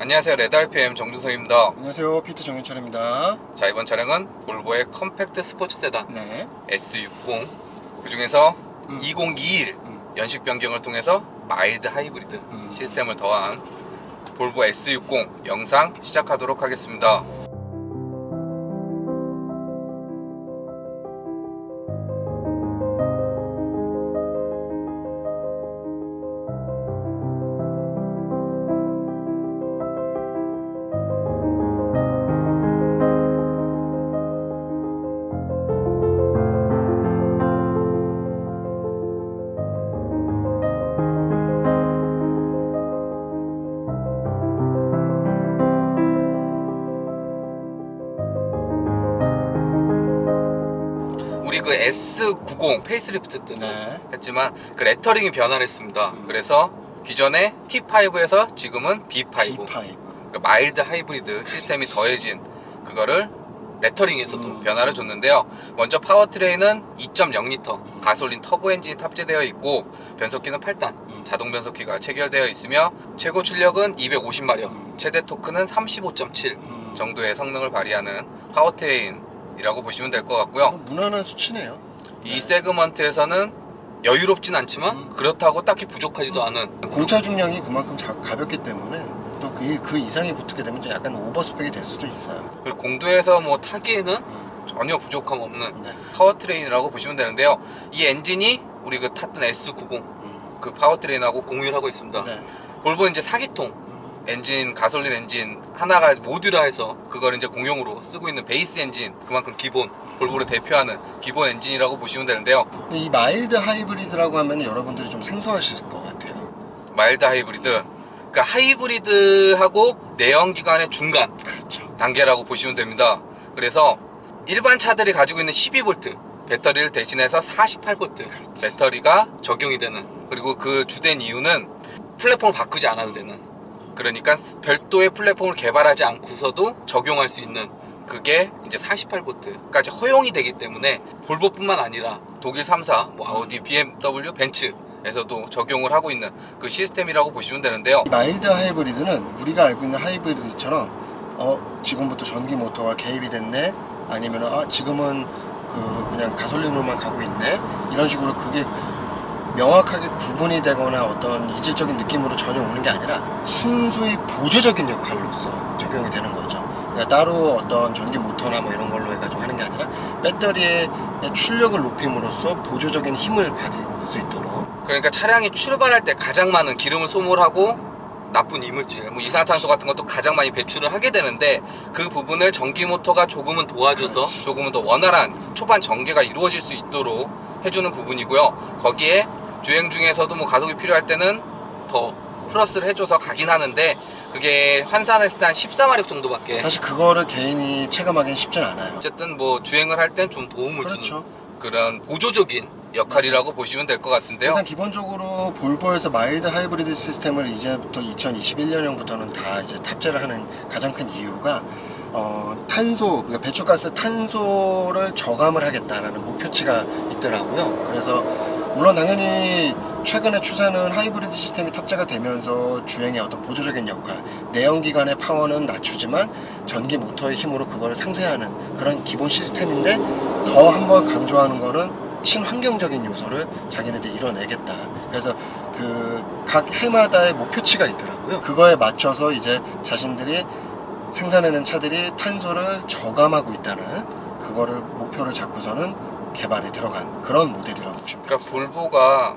안녕하세요. 레드RPM 정준성입니다. 안녕하세요. 피트 정윤철입니다. 자, 이번 차량은 볼보의 컴팩트 스포츠 세단 네. S60, 그 중에서 2021 연식 변경을 통해서 마일드 하이브리드 시스템을 더한 볼보 S60 영상 시작하도록 하겠습니다. 우리 그 S90 페이스리프트 때도 했지만 그 레터링이 변화를 했습니다. 그래서 기존의 T5에서 지금은 B5, 그러니까 마일드 하이브리드 시스템이 더해진 그거를 레터링에서도 변화를 줬는데요. 먼저 파워트레인은 2.0L 가솔린 터보 엔진이 탑재되어 있고 변속기는 8단 자동 변속기가 체결되어 있으며 최고 출력은 250마력, 최대 토크는 35.7 정도의 성능을 발휘하는 파워트레인이라고 보시면 될 것 같고요. 무난한 수치네요. 이 세그먼트에서는 여유롭진 않지만 그렇다고 딱히 부족하지도 않은, 공차 중량이 그만큼 가볍기 때문에 또 그 이상이 붙게 되면 좀 약간 오버스펙이 될 수도 있어요. 그리고 공도에서 뭐 타기에는 전혀 부족함 없는 네. 파워트레인이라고 보시면 되는데요. 이 엔진이 우리 그 탔던 S90 그 파워트레인하고 공유를 하고 있습니다. 네. 볼보 이제 4기통 엔진, 가솔린 엔진 하나가 모듈화해서 그걸 이제 공용으로 쓰고 있는 베이스 엔진, 그만큼 기본, 볼보를 대표하는 기본 엔진이라고 보시면 되는데요. 이 마일드 하이브리드라고 하면 여러분들이 좀 생소하실 것 같아요. 마일드 하이브리드, 그러니까 하이브리드하고 내연기관의 중간 그렇죠. 단계라고 보시면 됩니다. 그래서 일반 차들이 가지고 있는 12V 배터리를 대신해서 48V 배터리가 적용이 되는, 그리고 그 주된 이유는 플랫폼을 바꾸지 않아도 되는, 그러니까 별도의 플랫폼을 개발하지 않고서도 적용할 수 있는, 그게 이제 48V까지 허용이 되기 때문에 볼보뿐만 아니라 독일 3사, 뭐 아우디, BMW, 벤츠에서도 적용을 하고 있는 그 시스템이라고 보시면 되는데요. 마일드 하이브리드는 우리가 알고 있는 하이브리드처럼 지금부터 전기 모터가 개입이 됐네, 아니면 지금은 그냥 가솔린으로만 가고 있네, 이런 식으로 그게 명확하게 구분이 되거나 어떤 이질적인 느낌으로 전혀 오는 게 아니라 순수히 보조적인 역할로서 적용이 되는 거죠. 그러니까 따로 어떤 전기 모터나 뭐 이런 걸로 해가지고 하는 게 아니라 배터리의 출력을 높임으로써 보조적인 힘을 받을 수 있도록. 그러니까 차량이 출발할 때 가장 많은 기름을 소모하고 나쁜 이물질, 뭐 이산화탄소 같은 것도 가장 많이 배출을 하게 되는데, 그 부분을 전기 모터가 조금은 도와줘서 조금은 더 원활한 초반 전개가 이루어질 수 있도록 해주는 부분이고요. 거기에 주행 중에서도 뭐 가속이 필요할 때는 더 플러스를 해줘서 가긴 하는데, 그게 환산했을 때 한 14마력 정도밖에, 사실 그거를 개인이 체감하기는 쉽진 않아요. 어쨌든 뭐 주행을 할 땐 좀 도움을 그렇죠. 주는 그런 보조적인 역할이라고 보시면 될 것 같은데요. 일단 기본적으로 볼보에서 마일드 하이브리드 시스템을 이제부터 2021년부터는 다 이제 탑재를 하는 가장 큰 이유가 탄소, 그러니까 배출가스 탄소를 저감을 하겠다라는 목표치가 있더라고요. 그래서 물론 당연히 최근의 추세는 하이브리드 시스템이 탑재가 되면서 주행의 어떤 보조적인 역할, 내연기관의 파워는 낮추지만 전기 모터의 힘으로 그걸 상쇄하는 그런 기본 시스템인데, 더 한번 강조하는 거는 친환경적인 요소를 자기네들이 이뤄내겠다. 그래서 그 각 해마다의 목표치가 있더라고요. 그거에 맞춰서 이제 자신들이 생산해낸 차들이 탄소를 저감하고 있다는 그거를 목표를 잡고서는 개발에 들어간 그런 모델이라고 보시면 그러니까 볼보가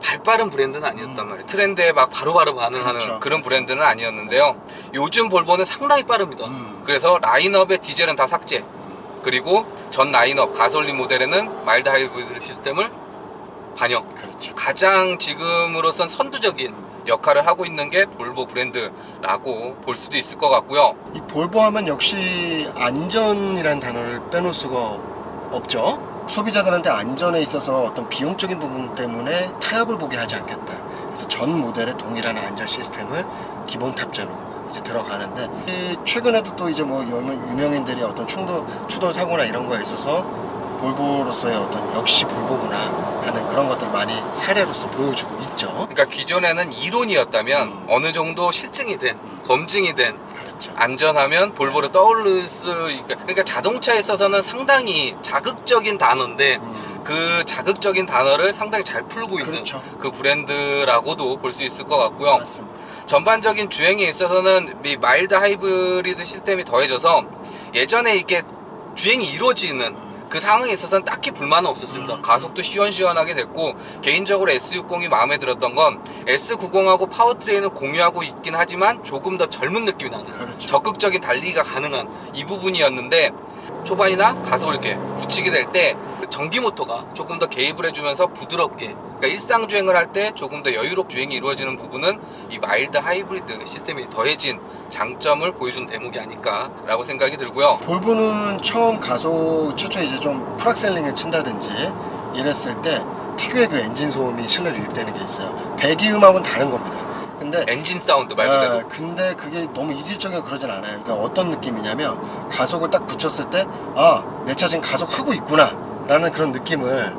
발빠른 브랜드는 아니었단 말이에요. 트렌드에 막 바로바로 반응하는 그렇죠. 그런 브랜드는 아니었는데요. 요즘 볼보는 상당히 빠릅니다. 그래서 라인업의 디젤은 다 삭제, 그리고 전 라인업 가솔린 모델에는 마일드 하이브리드 시스템을 반영. 그렇죠. 가장 지금으로선 선두적인 역할을 하고 있는 게 볼보 브랜드라고 볼 수도 있을 것 같고요. 이 볼보 하면 역시 안전이라는 단어를 빼놓을 수가 없죠. 소비자들한테 안전에 있어서 어떤 비용적인 부분 때문에 타협을 보게 하지 않겠다. 그래서 전 모델의 동일한 안전 시스템을 기본 탑재로 이제 들어가는데, 최근에도 또 이제 뭐 유명인들이 어떤 추돌 사고나 이런 거에 있어서 볼보로서의 어떤 역시 볼보구나 하는 그런 것들을 많이 사례로서 보여주고 있죠. 그러니까 기존에는 이론이었다면 어느 정도 실증이 된, 검증이 된, 그렇죠. 안전하면 볼보로 떠오를 수 있게. 그러니까 자동차에 있어서는 상당히 자극적인 단어인데 그 자극적인 단어를 상당히 잘 풀고 있는 그렇죠. 그 브랜드라고도 볼 수 있을 것 같고요. 맞습니다. 전반적인 주행에 있어서는 이 마일드 하이브리드 시스템이 더해져서 예전에 이게 주행이 이루어지는 그 상황에 있어서는 딱히 불만은 없었습니다. 가속도 시원시원하게 됐고, 개인적으로 S60이 마음에 들었던 건 S90하고 파워트레인을 공유하고 있긴 하지만 조금 더 젊은 느낌이 나는, 그렇죠. 적극적인 달리기가 가능한 이 부분이었는데, 초반이나 가속을 이렇게 붙이게 될 때 전기 모터가 조금 더 개입을 해주면서 부드럽게, 그러니까 일상 주행을 할 때 조금 더 여유롭게 주행이 이루어지는 부분은 이 마일드 하이브리드 시스템이 더해진 장점을 보여준 대목이 아닐까라고 생각이 들고요. 볼보는 처음 가속 최초에 이제 좀 풀악셀링을 친다든지 이랬을 때 특유의 그 엔진 소음이 실내 유입되는 게 있어요. 배기음하고는 다른 겁니다. 근데 엔진 사운드 말 그대로. 근데 그게 너무 이질적이고 그러진 않아요. 그러니까 어떤 느낌이냐면 가속을 딱 붙였을 때 아, 내 차 지금 가속하고 있구나 라는 그런 느낌을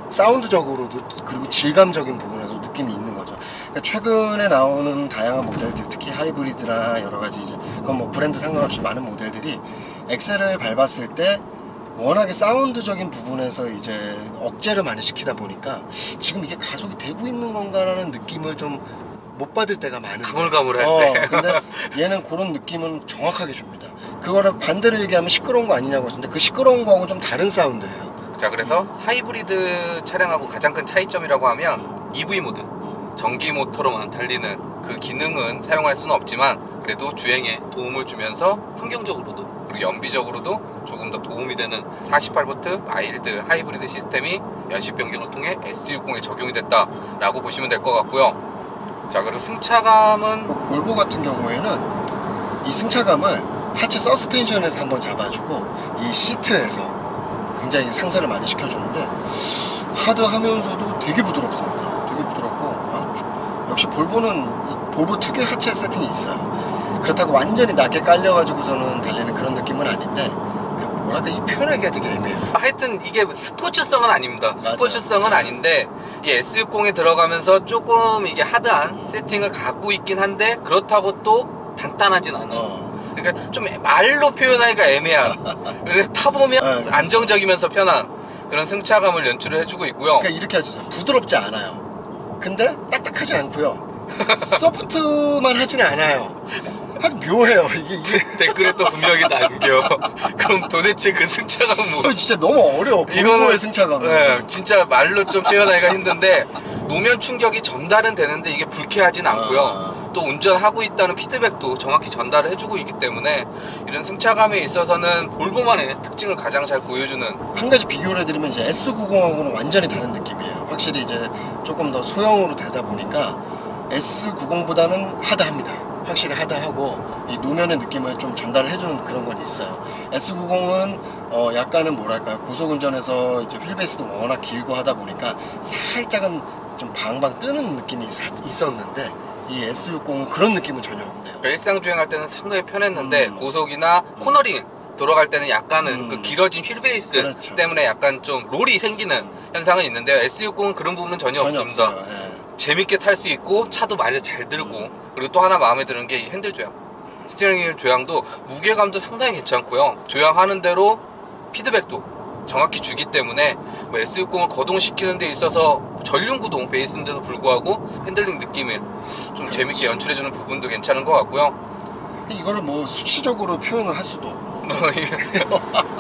사운드적으로도 그리고 질감적인 부분에서 느낌이 있는 거죠. 그러니까 최근에 나오는 다양한 모델들, 특히 하이브리드나 여러 가지 이제 그건 뭐 브랜드 상관없이 많은 모델들이 엑셀을 밟았을 때 워낙에 사운드적인 부분에서 이제 억제를 많이 시키다 보니까 지금 이게 가속이 되고 있는 건가라는 느낌을 좀 못 받을 때가 많은데 가물가물할 때. 근데 얘는 그런 느낌은 정확하게 줍니다. 그거를 반대로 얘기하면 시끄러운 거 아니냐고 했는데 그 시끄러운 거하고 좀 다른 사운드예요. 자, 그래서 하이브리드 차량하고 가장 큰 차이점이라고 하면 EV 모드, 전기 모터로만 달리는 그 기능은 사용할 수는 없지만 그래도 주행에 도움을 주면서 환경적으로도 그리고 연비적으로도 조금 더 도움이 되는 48V 마일드 하이브리드 시스템이 연식 변경을 통해 S60에 적용이 됐다라고 보시면 될 것 같고요. 자, 그리고 승차감은 볼보 같은 경우에는 이 승차감을 하체 서스펜션에서 한번 잡아주고 이 시트에서 굉장히 상세를 많이 시켜주는데 하드하면서도 되게 부드럽습니다. 되게 부드럽고 역시 볼보는 볼보 특유의 하체 세팅이 있어요. 그렇다고 완전히 낮게 깔려가지고서는 달리는 그런 느낌은 아닌데 그 뭐랄까 이 표현하기가 되게 애매해요. 하여튼 이게 스포츠성은 아닙니다. 맞아요. 스포츠성은 아닌데 이 S60에 들어가면서 조금 이게 하드한 세팅을 갖고 있긴 한데 그렇다고 또 단단하진 않아요. 그러니까 좀 말로 표현하기가 애매한. 그래서 타보면 안정적이면서 편한 그런 승차감을 연출을 해주고 있고요. 그러니까 이렇게 하시죠. 부드럽지 않아요. 근데 딱딱하지 않고요. 소프트만 하지는 않아요. 아주 묘해요. 이게 댓글에 또 분명히 남겨. 그럼 도대체 그 승차감은 뭐? 진짜 너무 어려워. 볼보의 승차감은. 네, 진짜 말로 좀 표현하기가 힘든데 노면 충격이 전달은 되는데 이게 불쾌하진 않고요. 또 운전하고 있다는 피드백도 정확히 전달을 해주고 있기 때문에 이런 승차감에 있어서는 볼보만의 특징을 가장 잘 보여주는. 한 가지 비교를 해드리면 이제 S90하고는 완전히 다른 느낌이에요. 확실히 이제 조금 더 소형으로 되다 보니까 S90보다는 하드합니다. 확실히 하드하고 이 노면의 느낌을 좀 전달을 해주는 그런 건 있어요. S90은 약간은 뭐랄까요, 고속운전에서 이제 휠베이스도 워낙 길고 하다 보니까 살짝은 좀 방방 뜨는 느낌이 있었는데 이 S60은 그런 느낌은 전혀 없네요. 일상 주행할 때는 상당히 편했는데 고속이나 코너링 들어갈 때는 약간은 그 길어진 휠베이스 그렇죠. 때문에 약간 좀 롤이 생기는 현상은 있는데요. S60은 그런 부분은 전혀 없습니다. 없어요. 예. 재밌게 탈 수 있고 차도 마일드 잘 들고 그리고 또 하나 마음에 드는 게 이 핸들 조향, 스티어링 휠 조향도 무게감도 상당히 괜찮고요. 조향하는 대로 피드백도 정확히 주기 때문에 뭐 S60을 거동시키는 데 있어서 전륜 구동 베이스인데도 불구하고 핸들링 느낌을 좀 재밌게 연출해주는 부분도 괜찮은 것 같고요. 이거를 뭐 수치적으로 표현을 할 수도 없고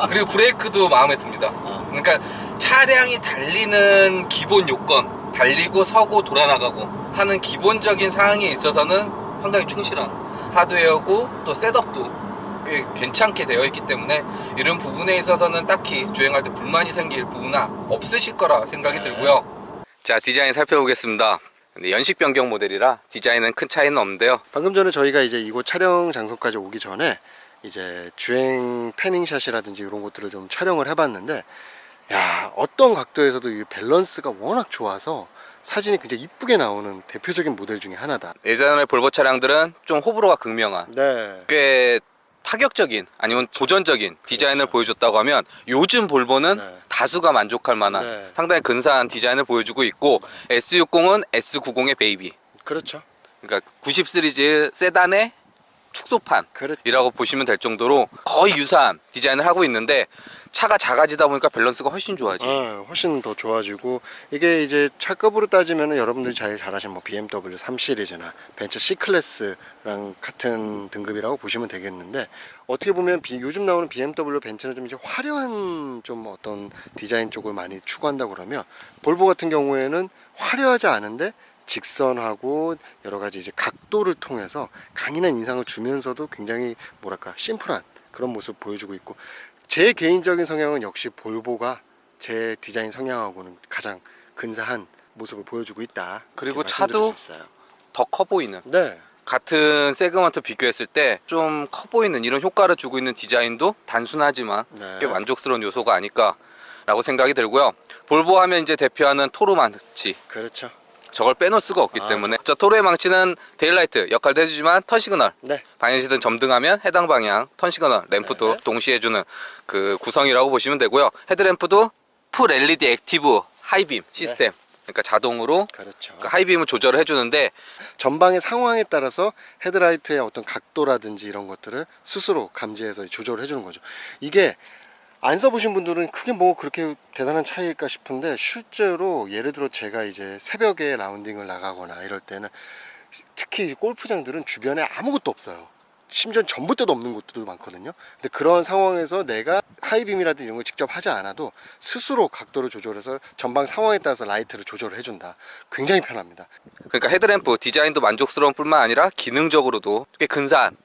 그리고 브레이크도 마음에 듭니다. 그러니까 차량이 달리는 기본 요건, 달리고 서고 돌아나가고 하는 기본적인 사항에 있어서는 상당히 충실한 하드웨어고 또 셋업도 꽤 괜찮게 되어 있기 때문에 이런 부분에 있어서는 딱히 주행할 때 불만이 생길 부분은 없으실 거라 생각이 들고요. 자, 디자인 살펴보겠습니다. 근데 연식 변경 모델이라 디자인은 큰 차이는 없는데요. 방금 전에 저희가 이제 이곳 촬영 장소까지 오기 전에 이제 주행 패닝샷이라든지 이런 것들을 좀 촬영을 해봤는데, 야, 어떤 각도에서도 이 밸런스가 워낙 좋아서 사진이 굉장히 이쁘게 나오는 대표적인 모델 중에 하나다. 예전에 볼보 차량들은 좀 호불호가 극명한, 네. 꽤 파격적인 아니면 도전적인 디자인을 보여줬다고 하면 요즘 볼보는 네. 다수가 만족할 만한 네. 상당히 근사한 디자인을 보여주고 있고 S60은 S90의 베이비, 그렇죠. 그러니까 90 시리즈 세단의 축소판이라고 그렇죠. 보시면 될 정도로 거의 유사한 디자인을 하고 있는데 차가 작아지다 보니까 밸런스가 훨씬 좋아지. 훨씬 더 좋아지고 이게 이제 차급으로 따지면 여러분들이 잘 아시는 뭐 BMW 3 시리즈나 벤츠 C 클래스랑 같은 등급이라고 보시면 되겠는데 어떻게 보면 요즘 나오는 BMW, 벤츠는 좀 이제 화려한 좀 어떤 디자인 쪽을 많이 추구한다 그러면 볼보 같은 경우에는 화려하지 않은데 직선하고 여러 가지 이제 각도를 통해서 강인한 인상을 주면서도 굉장히 뭐랄까 심플한 그런 모습 보여주고 있고 제 개인적인 성향은 역시 볼보가 제 디자인 성향하고는 가장 근사한 모습을 보여주고 있다. 그리고 이렇게 차도 말씀드릴 수 있어요. 더 커 보이는, 네, 같은 세그먼트 비교했을 때 좀 커 보이는 이런 효과를 주고 있는 디자인도 단순하지만 네. 꽤 만족스러운 요소가 아닐까라고 생각이 들고요. 볼보 하면 이제 대표하는 토르 망치, 그렇죠. 저걸 빼놓을 수가 없기 때문에 저 토르의 망치는 데일라이트 역할도 해주지만 턴 시그널, 네, 방향시든 점등하면 해당 방향 턴 시그널 램프도 네. 동시에 해주는 그 구성이라고 보시면 되고요. 헤드램프도 풀 LED 액티브 하이빔 시스템, 그러니까 자동으로 그렇죠. 그 하이빔을 조절을 해주는데 전방의 상황에 따라서 헤드라이트의 어떤 각도라든지 이런 것들을 스스로 감지해서 조절을 해주는 거죠. 이게 안 써보신 분들은 그게 뭐 그렇게 대단한 차이일까 싶은데 실제로 예를 들어 제가 이제 새벽에 라운딩을 나가거나 이럴 때는 특히 골프장들은 주변에 아무것도 없어요. 심지어 전봇대도 없는 곳도 많거든요. 근데 그런 상황에서 내가 하이빔이라든지 이런 걸 직접 하지 않아도 스스로 각도를 조절해서 전방 상황에 따라서 라이트를 조절을 해준다. 굉장히 편합니다. 그러니까 헤드램프 디자인도 만족스러운 뿐만 아니라 기능적으로도 꽤 근사한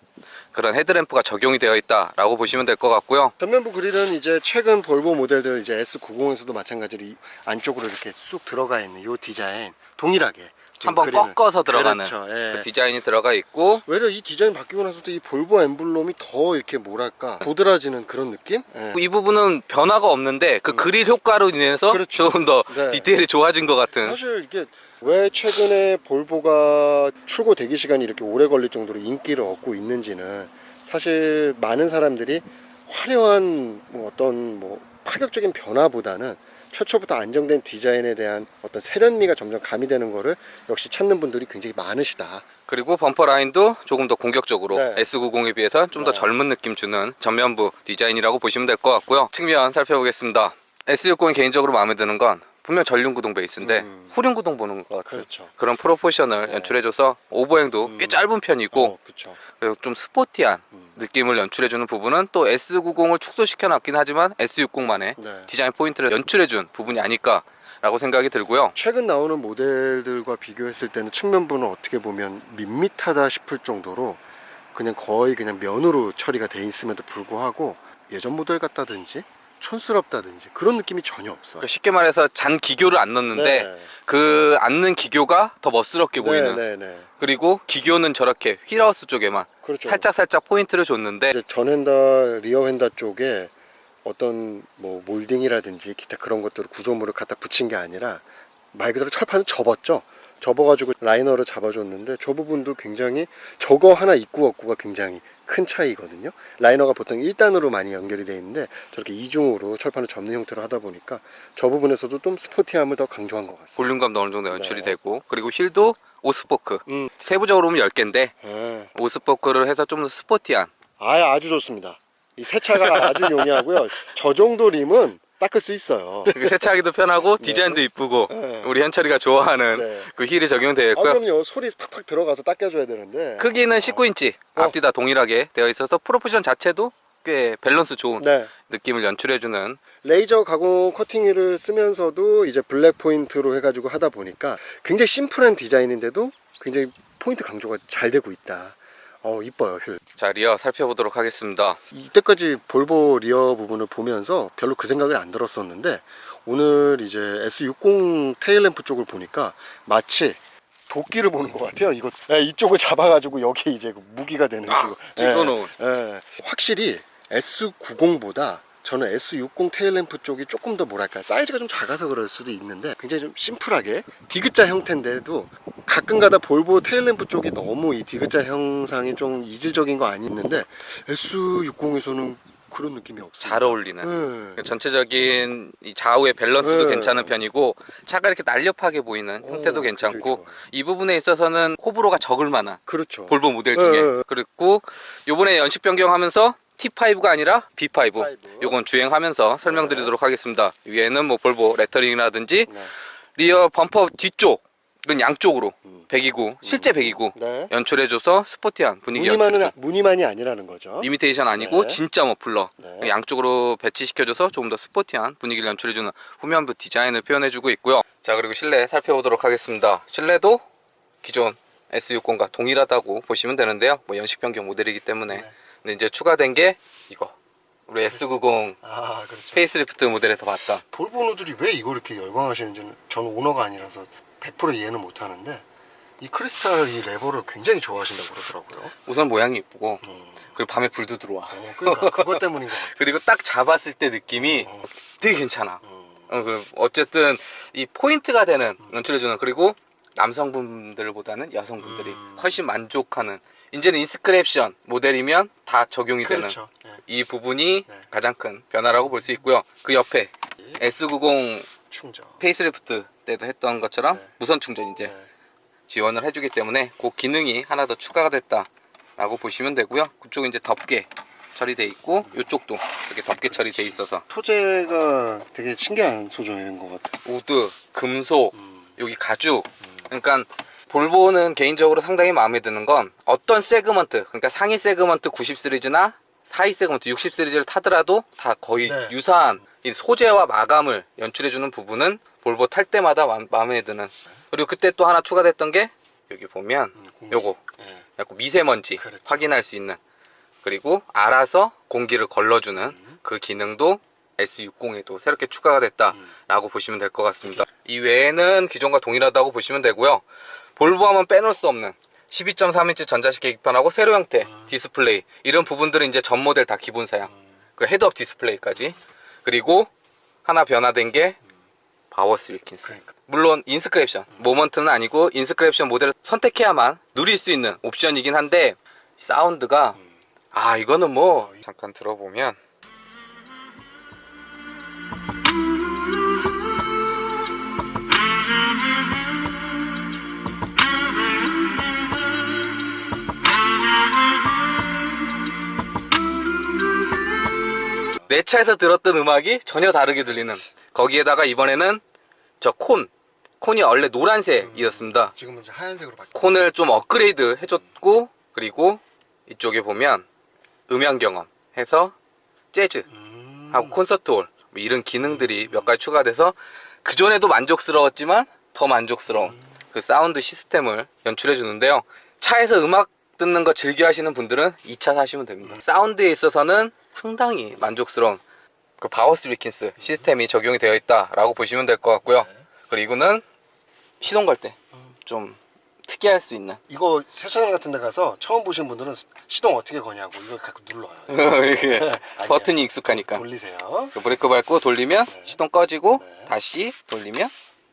그런 헤드램프가 적용이 되어 있다라고 보시면 될 것 같고요. 전면부 그릴은 이제 최근 볼보 모델들 이제 S90에서도 마찬가지로 이 안쪽으로 이렇게 쑥 들어가 있는 이 디자인 동일하게 한번 그림을. 꺾어서 들어가는 그렇죠. 예. 그 디자인이 들어가 있고 외려 이 디자인 바뀌고 나서도 이 볼보 엠블럼이 더 이렇게 뭐랄까 도드라지는 그런 느낌? 예. 이 부분은 변화가 없는데 그 그릴 효과로 인해서 그렇죠. 조금 더 네. 디테일이 좋아진 것 같은. 사실 이게 왜 최근에 볼보가 출고 대기 시간이 이렇게 오래 걸릴 정도로 인기를 얻고 있는지는 사실 많은 사람들이 화려한 뭐 어떤 뭐 파격적인 변화보다는 최초부터 안정된 디자인에 대한 어떤 세련미가 점점 가미되는 거를 역시 찾는 분들이 굉장히 많으시다. 그리고 범퍼 라인도 조금 더 공격적으로 네. S90에 비해서 좀 더 네. 젊은 느낌 주는 전면부 디자인이라고 보시면 될 것 같고요. 측면 살펴보겠습니다. S60이 개인적으로 마음에 드는 건 분명 전륜 구동 베이스인데 후륜 구동 보는 것 같은 그렇죠. 그런 프로포션을 네. 연출해줘서 오버행도 꽤 짧은 편이고 그렇죠. 그리고 좀 스포티한 느낌을 연출해주는 부분은 또 S90을 축소시켜 놨긴 하지만 S60만의 네. 디자인 포인트를 연출해준 부분이 아닐까라고 생각이 들고요. 최근 나오는 모델들과 비교했을 때는 측면부는 어떻게 보면 밋밋하다 싶을 정도로 그냥 거의 그냥 면으로 처리가 돼 있음에도 불구하고 예전 모델 같다든지 촌스럽다든지 그런 느낌이 전혀 없어요. 쉽게 말해서 잔 기교를 안 넣는데 네. 그 안는 기교가 더 멋스럽게 보이는, 네. 그리고 기교는 저렇게 휠하우스 쪽에만 그렇죠. 살짝 포인트를 줬는데 이제 전 휀다, 리어 휀다 쪽에 어떤 뭐 몰딩이라든지 기타 그런 것들을 구조물을 갖다 붙인 게 아니라 말 그대로 철판을 접었죠. 접어가지고 라이너를 잡아줬는데 저 부분도 굉장히 저거 하나 있고 없고가 굉장히 큰 차이거든요. 라이너가 보통 1단으로 많이 연결이 되어 있는데 저렇게 2중으로 철판을 접는 형태로 하다 보니까 저 부분에서도 좀 스포티함을 더 강조한 것 같습니다. 볼륨감도 어느 정도 연출이 네. 되고, 그리고 휠도 오스포크 세부적으로 보면 10개인데 오스포크를 해서 좀 더 스포티한, 아주 좋습니다. 이 새 차가 아주 용이하고요. 저 정도 림은 닦을 수 있어요. 세차하기도 편하고 디자인도 이쁘고 네. 우리 현철이가 좋아하는 네. 그 휠이 적용되어 있고요. 그럼요. 소리 팍팍 들어가서 닦여줘야 되는데. 크기는 19인치 앞뒤 다 동일하게 되어 있어서 프로포션 자체도 꽤 밸런스 좋은 네. 느낌을 연출해주는. 레이저 가공 커팅을 쓰면서도 이제 블랙 포인트로 해가지고 하다 보니까 굉장히 심플한 디자인인데도 굉장히 포인트 강조가 잘 되고 있다. 이뻐요, 휠. 자, 리어 살펴보도록 하겠습니다. 이때까지 볼보 리어 부분을 보면서 별로 그 생각을 안 들었었는데 오늘 이제 S60 테일램프 쪽을 보니까 마치 도끼를 보는 것 같아요. 이쪽을 잡아가지고 여기 이제 무기가 되는 식으로 찍어놓은. 확실히 S90보다 저는 S60 테일램프 쪽이 조금 더 뭐랄까 사이즈가 좀 작아서 그럴 수도 있는데 굉장히 좀 심플하게 디귿자 형태인데도 가끔가다 볼보 테일램프 쪽이 너무 이 디귿자 형상이 좀 이질적인 거 아니었는데 S60에서는 그런 느낌이 없어요. 잘 어울리는 전체적인 이 좌우의 밸런스도 괜찮은 편이고 차가 이렇게 날렵하게 보이는 형태도 괜찮고 이 부분에 있어서는 호불호가 적을 만한 그렇죠. 볼보 모델 중에 그리고 요번에 연식 변경하면서 T5가 아니라 B5 요건 주행하면서 설명드리도록 하겠습니다. 위에는 뭐 볼보 레터링이라든지 리어 범퍼 뒤쪽은 양쪽으로 129 실제 129 연출해줘서 스포티한 분위기 연출. 무늬만이 아니라는 거죠. 이미테이션 아니고 진짜 머플러 양쪽으로 배치시켜줘서 조금 더 스포티한 분위기를 연출해주는 후면부 디자인을 표현해주고 있고요. 자, 그리고 실내 살펴보도록 하겠습니다. 실내도 기존 S60과 동일하다고 보시면 되는데요. 뭐 연식 변경 모델이기 때문에 근데 이제 추가된 게 이거 우리 S90 그렇죠. 페이스리프트 모델에서 봤던 볼보 오너들이 왜 이걸 이렇게 열광하시는지는 저는 오너가 아니라서 100% 이해는 못하는데 이 크리스탈 이 레버를 굉장히 좋아하신다고 그러더라고요. 우선 모양이 이쁘고 그리고 밤에 불도 들어와. 그러니까 그것 때문인 것 같아요. 그리고 딱 잡았을 때 느낌이 되게 괜찮아. 어쨌든 이 포인트가 되는 연출해주는 그리고 남성분들보다는 여성분들이 훨씬 만족하는 이제는 인스크랩션 모델이면 다 적용이 그렇죠. 되는 이 부분이 가장 큰 변화라고 볼 수 있고요. 그 옆에 S90 충전 페이스리프트 때도 했던 것처럼 무선 충전 이제 지원을 해주기 때문에 그 기능이 하나 더 추가가 됐다라고 보시면 되고요. 그쪽은 이제 덥게 처리돼 있고 이쪽도 이렇게 덥게 처리돼 있어서 소재가 되게 신기한 소재인 것 같아요. 우드, 금속, 여기 가죽. 그러니까 볼보는 개인적으로 상당히 마음에 드는 건 어떤 세그먼트, 그러니까 상위 세그먼트 90 시리즈나 하위 세그먼트 60 시리즈를 타더라도 다 거의 유사한 이 소재와 마감을 연출해주는 부분은 볼보 탈 때마다 마음에 드는. 그리고 그때 또 하나 추가됐던 게 여기 보면 요거 약간 미세먼지 확인할 수 있는 그리고 알아서 공기를 걸러주는 그 기능도 S60에도 새롭게 추가가 됐다라고 보시면 될 것 같습니다. 이 외에는 기존과 동일하다고 보시면 되고요. 볼보 하면 빼놓을 수 없는 12.3인치 전자식 계기판하고 세로 형태 디스플레이 이런 부분들은 이제 전 모델 다 기본 사양. 그 헤드업 디스플레이까지. 그리고 하나 변화된 게 바워스 윌킨스. 물론 인스크랩션 모먼트는 아니고 인스크랩션 모델을 선택해야만 누릴 수 있는 옵션이긴 한데 사운드가 이거는 뭐 잠깐 들어보면 내 차에서 들었던 음악이 전혀 다르게 들리는. 거기에다가 이번에는 저 콘이 원래 노란색이었습니다. 지금은 이제 하얀색으로 바뀌었어요. 콘을 좀 업그레이드 해줬고 그리고 이쪽에 보면 음향 경험 해서 재즈 하고 콘서트홀 뭐 이런 기능들이 몇 가지 추가돼서 그전에도 만족스러웠지만 더 만족스러운 그 사운드 시스템을 연출해 주는데요. 차에서 음악 듣는 거 즐겨 하시는 분들은 이 차 사시면 됩니다. 사운드에 있어서는 상당히 만족스러운 그 바워스 윌킨스 시스템이 적용이 되어 있다라고 보시면 될 것 같고요. 그리고는 시동 걸 때 좀 특이할 수 있는 이거 세차장 같은 데 가서 처음 보신 분들은 시동 어떻게 거냐고 이걸 갖고 눌러요. 이렇게 버튼이 익숙하니까 돌리세요. 브레이크 밟고 돌리면 시동 꺼지고 다시 돌리면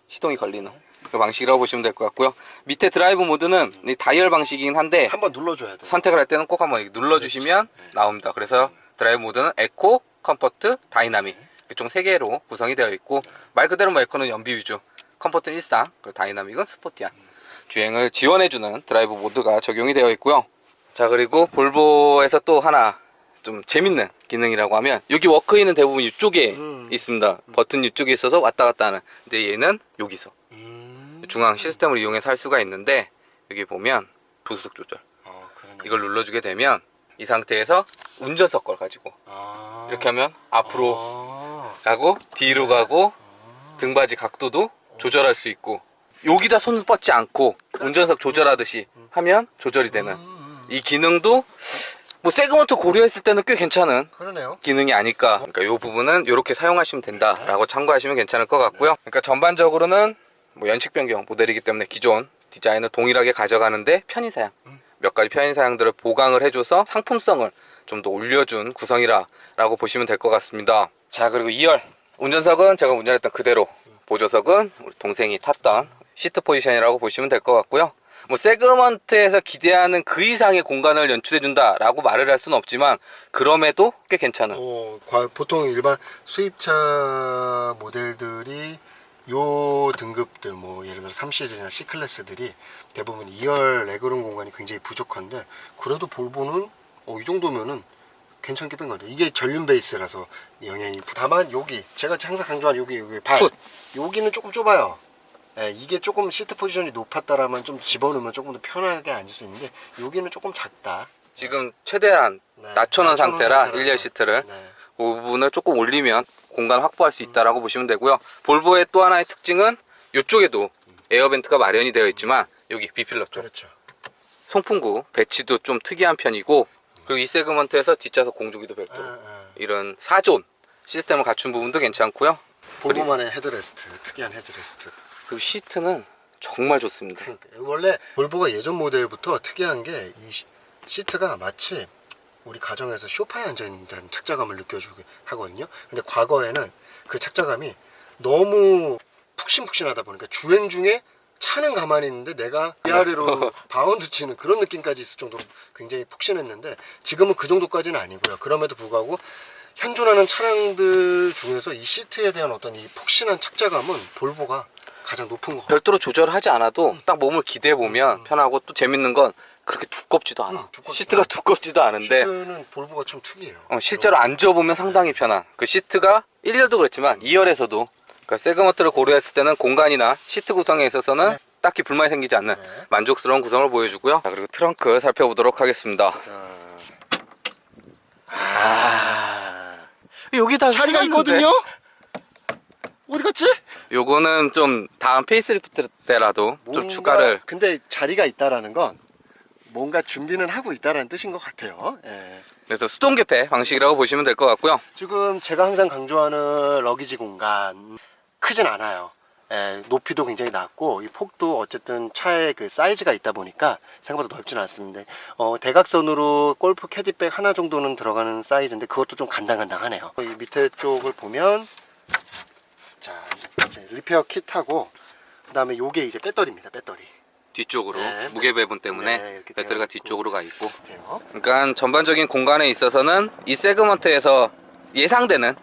시동이 걸리는 그 방식이라고 보시면 될 것 같고요. 밑에 드라이브 모드는 이 다이얼 방식이긴 한데 한번 눌러줘야 돼요. 선택을 할 때는 꼭 한번 이렇게 눌러주시면 나옵니다. 그래서 드라이브 모드는 에코, 컴포트, 다이나믹 총 3개로 구성이 되어 있고 말 그대로 뭐 에코는 연비 위주, 컴포트는 일상, 그리고 다이나믹은 스포티한 주행을 지원해주는 드라이브 모드가 적용이 되어 있고요. 자, 그리고 볼보에서 또 하나 좀 재밌는 기능이라고 하면 여기 워크인은 대부분 이쪽에 있습니다. 버튼 이쪽에 있어서 왔다 갔다 하는. 근데 얘는 여기서 중앙 시스템을 이용해서 할 수가 있는데 여기 보면 조수석 조절 이걸 눌러주게 되면 이 상태에서 운전석 걸 가지고 이렇게 하면 앞으로 가고 뒤로 가고 등받이 각도도 조절할 수 있고 여기다 손을 뻗지 않고 운전석 조절하듯이 하면 조절이 되는 이 기능도 뭐 세그먼트 고려했을 때는 꽤 괜찮은 기능이 아닐까. 그러니까 이 부분은 이렇게 사용하시면 된다라고 참고하시면 괜찮을 것 같고요. 그러니까 전반적으로는 뭐 연식 변경 모델이기 때문에 기존 디자인을 동일하게 가져가는데 편의 사양 몇 가지 편의사양들을 보강을 해줘서 상품성을 좀 더 올려준 구성이라고 보시면 될 것 같습니다. 자, 그리고 2열 운전석은 제가 운전했던 그대로, 보조석은 우리 동생이 탔던 시트 포지션이라고 보시면 될 것 같고요. 뭐 세그먼트에서 기대하는 그 이상의 공간을 연출해준다 라고 말을 할 수는 없지만 그럼에도 꽤 괜찮은, 보통 일반 수입차 모델들이 요 등급들, 뭐 예를 들어 3시리즈나 C클래스들이 대부분 2열 레그룸 공간이 굉장히 부족한데, 그래도 볼보는 이 정도면은 괜찮게 뺀 것 같아요. 이게 전륜 베이스라서 영향이. 다만 여기 제가 항상 강조하는 여기 발, 여기는 조금 좁아요. 예, 이게 조금 시트 포지션이 높았다라면 좀 집어넣으면 조금 더 편하게 앉을 수 있는데, 여기는 조금 작다. 지금 최대한 낮춰놓은 상태라 1열 시트를 네. 그 부분을 조금 올리면 공간 확보할 수 있다라고 보시면 되고요. 볼보의 또 하나의 특징은 이쪽에도 에어벤트가 마련이 되어 있지만 여기 B필러 쪽, 그렇죠. 송풍구 배치도 좀 특이한 편이고, 그리고 이 세그먼트에서 뒷좌석 공조기도 별도, 이런 4존 시스템을 갖춘 부분도 괜찮고요. 볼보만의 헤드레스트, 특이한 헤드레스트. 그리고 시트는 정말 좋습니다. 그러니까 원래 볼보가 예전 모델부터 특이한 게 이 시트가 마치 우리 가정에서 소파에 앉아있는 착자감을 느껴주게 하거든요. 근데 과거에는 그 착자감이 너무 푹신푹신하다 보니까 주행 중에 차는 가만히 있는데 내가 위아래로 바운드 치는 그런 느낌까지 있을 정도로 굉장히 푹신했는데, 지금은 그 정도까지는 아니고요. 그럼에도 불구하고 현존하는 차량들 중에서 이 시트에 대한 어떤 이 푹신한 착자감은 볼보가 가장 높은 것 같아요. 별도로 조절하지 않아도 딱 몸을 기대해 보면 편하고, 또 재밌는 건 그렇게 두껍지도 않아. 시트가 두껍지도 않은데 시트는 볼보가 좀 특이해요. 실제로 앉아보면 상당히 편한, 그 시트가 1열도 그렇지만 2열에서도, 그러니까 세그먼트를 고려했을 때는 공간이나 시트 구성에 있어서는 딱히 불만이 생기지 않는 만족스러운 구성을 보여주고요. 자, 그리고 트렁크 살펴보도록 하겠습니다. 여기다 자리가 있거든요? 어디 갔지? 요거는 좀 다음 페이스리프트 때라도 좀 추가를. 근데 자리가 있다라는 건 뭔가 준비는 하고 있다라는 뜻인 것 같아요. 예. 그래서 수동 개폐 방식이라고 보시면 될 것 같고요. 지금 제가 항상 강조하는 러기지 공간 크진 않아요. 예, 높이도 굉장히 낮고 이 폭도 어쨌든 차에 그 사이즈가 있다 보니까 생각보다 넓지는 않습니다. 대각선으로 골프 캐디백 하나 정도는 들어가는 사이즈인데 그것도 좀 간당간당하네요. 이 밑에 쪽을 보면, 자, 이제 리페어 킷하고, 그 다음에 요게 이제 배터리입니다. 배터리. 뒤쪽으로 네. 무게 배분 때문에 이렇게 배터리가 되어 뒤쪽으로 가 있고, 있고. 그러니까 전반적인 공간에 있어서는 이 세그먼트에서 예상되는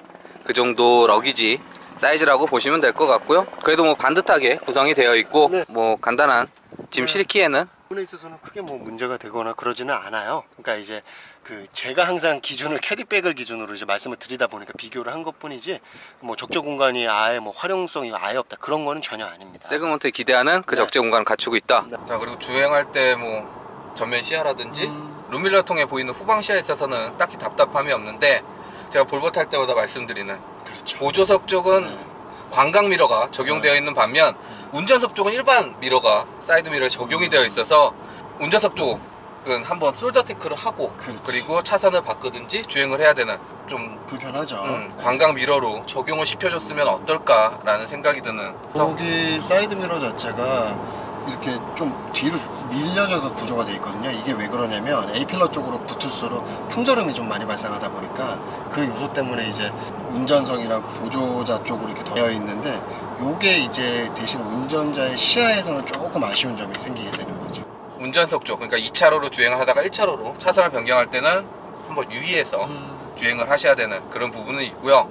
그 정도 러기지 사이즈라고 보시면 될 것 같고요. 그래도 뭐 반듯하게 구성이 되어 있고, 뭐 간단한 짐 실기에는 부분에 있어서는 크게 뭐 문제가 되거나 그러지는 않아요. 그러니까 이제 그 제가 항상 기준을 캐디백을 기준으로 이제 말씀을 드리다 보니까 비교를 한 것뿐이지, 뭐 적재 공간이 아예 뭐 활용성이 아예 없다 그런 거는 전혀 아닙니다. 세그먼트에 기대하는 그 적재 공간을 갖추고 있다. 네. 자, 그리고 주행할 때 뭐 전면 시야라든지 룸밀러 통해 보이는 후방 시야에 있어서는 딱히 답답함이 없는데, 제가 볼보 탈 때마다 말씀드리는, 그렇죠. 보조석 쪽은 광각 미러가 적용되어 있는 반면 운전석 쪽은 일반 미러가 사이드 미러에 적용이 되어 있어서 운전석 쪽은 한번 솔더 테크를 하고 그리고 차선을 바꾸든지 주행을 해야 되는, 좀 불편하죠. 광각 미러로 적용을 시켜줬으면 어떨까라는 생각이 드는. 여기 사이드 미러 자체가 이렇게 좀 뒤로 밀려져서 구조가 되어 있거든요. 이게 왜 그러냐면 A필러 쪽으로 붙을수록 풍절음이 좀 많이 발생하다 보니까 그 요소 때문에 이제 운전석이랑 보조자 쪽으로 이렇게 되어 있는데, 요게 이제 대신 운전자의 시야에서는 조금 아쉬운 점이 생기게 되는 거죠. 운전석 쪽, 그러니까 2차로로 주행을 하다가 1차로로 차선을 변경할 때는 한번 유의해서 주행을 하셔야 되는 그런 부분은 있고요.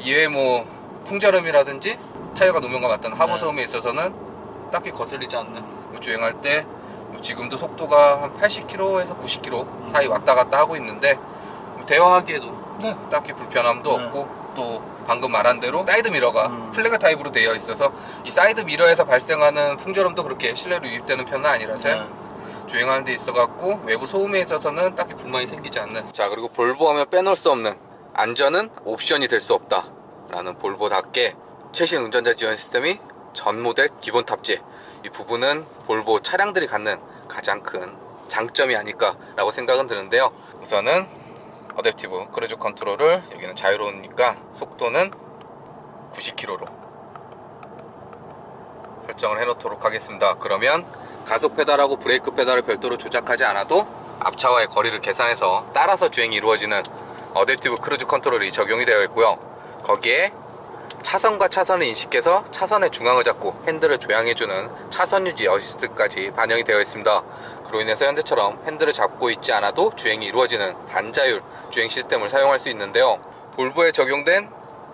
이외에 뭐 풍절음이라든지 타이어가 노면과 맞닿는 하부 소음에 있어서는 딱히 거슬리지 않는, 주행할 때 지금도 속도가 한 80km에서 90km 사이 왔다 갔다 하고 있는데 대화하기에도 딱히 불편함도 없고, 또 방금 말한 대로 사이드 미러가 플래그 타입으로 되어 있어서 이 사이드 미러에서 발생하는 풍절음도 그렇게 실내로 유입되는 편은 아니라서요. 주행하는 데 있어 갖고 외부 소음에 있어서는 딱히 불만이 생기지 않는. 자, 그리고 볼보 하면 빼놓을 수 없는, 안전은 옵션이 될 수 없다 라는 볼보답게 최신 운전자 지원 시스템이 전 모델 기본 탑재, 이 부분은 볼보 차량들이 갖는 가장 큰 장점이 아닐까 라고 생각은 드는데요. 우선은 어댑티브 크루즈 컨트롤을, 여기는 자유로우니까 속도는 90km로 설정을 해 놓도록 하겠습니다. 그러면 가속 페달하고 브레이크 페달을 별도로 조작하지 않아도 앞차와의 거리를 계산해서 따라서 주행이 이루어지는 어댑티브 크루즈 컨트롤이 적용이 되어 있고요. 거기에 차선과 차선을 인식해서 차선의 중앙을 잡고 핸들을 조향해주는 차선 유지 어시스트까지 반영이 되어 있습니다. 그로 인해서 현재처럼 핸들을 잡고 있지 않아도 주행이 이루어지는 반자율 주행 시스템을 사용할 수 있는데요. 볼보에 적용된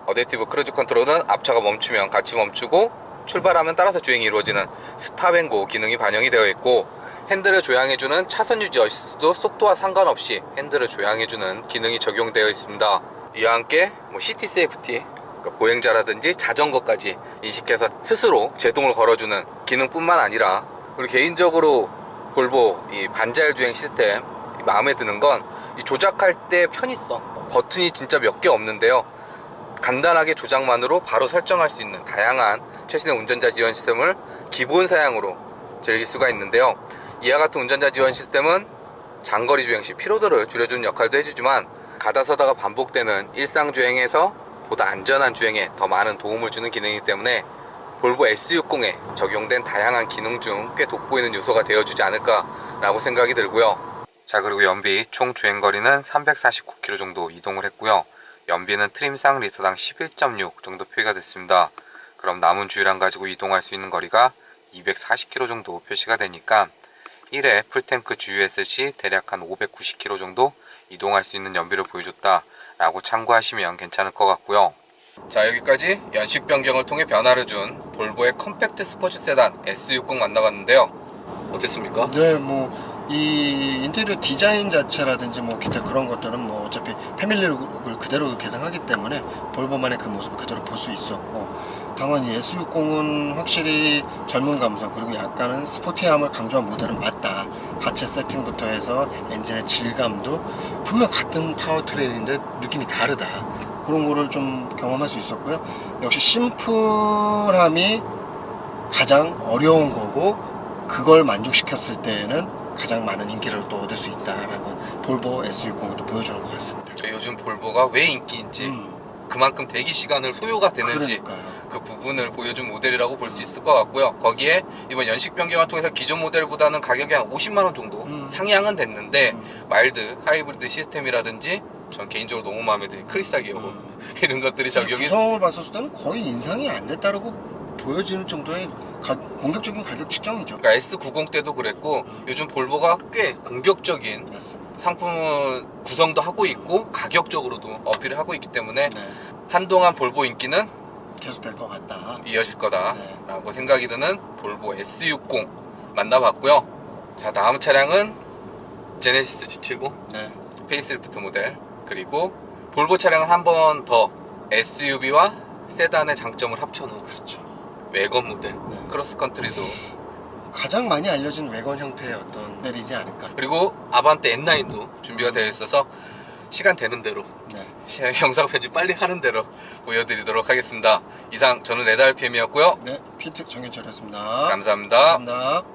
어댑티브 크루즈 컨트롤은 앞차가 멈추면 같이 멈추고 출발하면 따라서 주행이 이루어지는 스탑앤고 기능이 반영이 되어 있고, 핸들을 조향해주는 차선 유지 어시스트도 속도와 상관없이 핸들을 조향해주는 기능이 적용되어 있습니다. 이와 함께 시티 세이프티, 보행자라든지 자전거까지 인식해서 스스로 제동을 걸어주는 기능뿐만 아니라, 우리 개인적으로 볼보 이 반자율 주행 시스템 마음에 드는 건 이 조작할 때 편의성, 버튼이 진짜 몇 개 없는데요. 간단하게 조작만으로 바로 설정할 수 있는 다양한 최신의 운전자 지원 시스템을 기본 사양으로 즐길 수가 있는데요. 이와 같은 운전자 지원 시스템은 장거리 주행 시 피로도를 줄여주는 역할도 해주지만, 가다 서다가 반복되는 일상 주행에서 보다 안전한 주행에 더 많은 도움을 주는 기능이기 때문에 볼보 S60에 적용된 다양한 기능 중 꽤 돋보이는 요소가 되어주지 않을까 라고 생각이 들고요. 자, 그리고 연비 총 주행거리는 349km 정도 이동을 했고요. 연비는 트림상 리터당 11.6 정도 표기가 됐습니다. 그럼 남은 주유량 가지고 이동할 수 있는 거리가 240km 정도 표시가 되니까 1회 풀탱크 주유했을 시 대략 한 590km 정도 이동할 수 있는 연비를 보여줬다 라고 참고하시면 괜찮을 것 같고요. 자, 여기까지 연식 변경을 통해 변화를 준 볼보의 컴팩트 스포츠 세단 S60 만나봤는데요. 어땠습니까? 네, 이 인테리어 디자인 자체라든지 기타 그런 것들은 어차피 패밀리룩을 그대로 개성하기 때문에 볼보만의 그 모습을 그대로 볼 수 있었고, 당연히 S60은 확실히 젊은 감성 그리고 약간은 스포티함을 강조한 모델은 맞다. 하체 세팅부터 해서 엔진의 질감도 분명 같은 파워트레인인데 느낌이 다르다. 그런 거를 좀 경험할 수 있었고요. 역시 심플함이 가장 어려운 거고, 그걸 만족시켰을 때에는 가장 많은 인기를 또 얻을 수 있다라고 볼보 S60을 또 보여주는 것 같습니다. 요즘 볼보가 왜 인기인지, 그만큼 대기 시간을 소요가 되는지, 그러니까요. 그 부분을 보여준 모델이라고 볼 수 있을 것 같고요. 거기에 이번 연식 변경을 통해서 기존 모델보다는 가격이 한 50만원 정도 상향은 됐는데, 마일드 하이브리드 시스템이라든지 전 개인적으로 너무 마음에 드는 크리스탈 기어 이런 것들이 적용이, 구성을 봤을 때는 거의 인상이 안 됐다라고 보여지는 정도의 공격적인 가격 측정이죠. 그러니까 S90 때도 그랬고, 요즘 볼보가 꽤 공격적인 맞습니다. 상품 구성도 하고 있고 가격적으로도 어필을 하고 있기 때문에 네, 한동안 볼보 인기는 계속 될 것 같다. 이어질 거다 네. 라고 생각이 드는 볼보 S60 만나봤고요. 자, 다음 차량은 제네시스 G70 네, 페이스리프트 모델, 그리고 볼보 차량은 한 번 더 SUV와 세단의 장점을 합쳐놓은, 그렇죠. 외건 모델, 네. 크로스컨트리도, 가장 많이 알려진 외관 형태의 어떤 모델이지 않을까. 그리고 아반떼 N9도 준비가 되어 있어서 시간 되는 대로, 네, 영상 편집 빨리 하는 대로 보여드리도록 하겠습니다. 이상 저는 레드RPM이었고요. 네, 피트 정현철이었습니다. 감사합니다. 감사합니다.